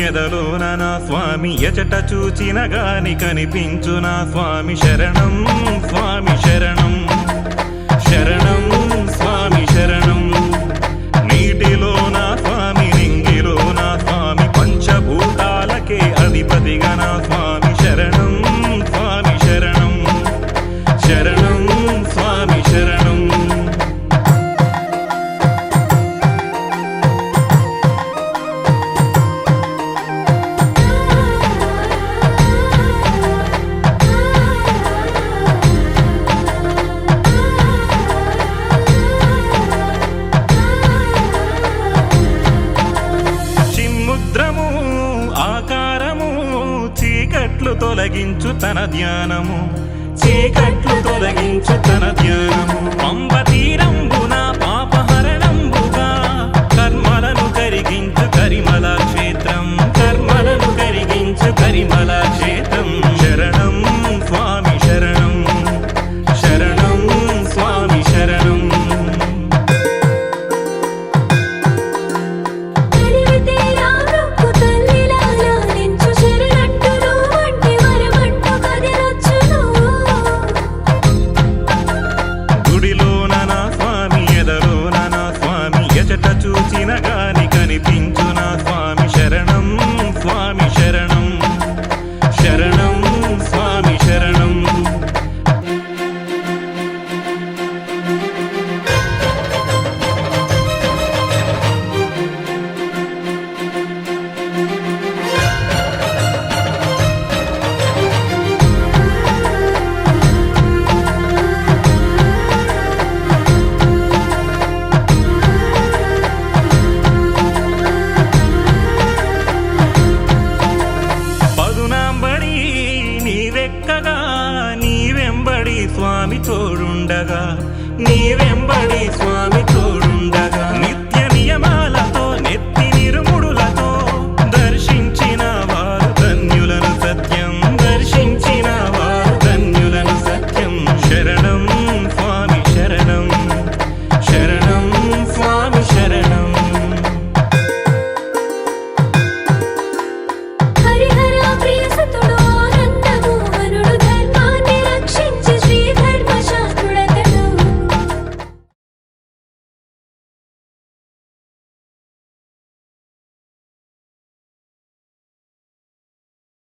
ఎదలోన నా స్వామి ఎచట చూచిన గాని కనిపించు నా స్వామి శరణం స్వామి శరణం శరణం స్వామి శరణం నీటిలో నా స్వామి నింగిలో నా స్వామి పంచభూతాలకే అధిపతిగా నా స్వామి శరణం స్వామి శరణం శరణం స్వామి శరణం చిన్ముద్రము ఆకారము చీకట్లు తొలగించు తన ధ్యానము చీకట్లు తొలగించు తన ధ్యానము పంబ తీరంబున పాపహరణంబుగా కర్మలను కరిగించు కరిమల క్షేత్రం కర్మలను కరిగించు కరిమల క్షేత్రం శరణం స్వామి శరణం శరణం స్వామి శరణం గుడిలోన నా స్వామి ఎదలోన నా స్వామి ఎచట చూచిన గాని కనిపించు నా స్వామి శరణం స్వామి శరణం శరణం స్వామి శరణం పదునాంబడి నీవెక్కగా నీవెంబడి స్వామి తోడుండగా నీవెంబడి స్వామి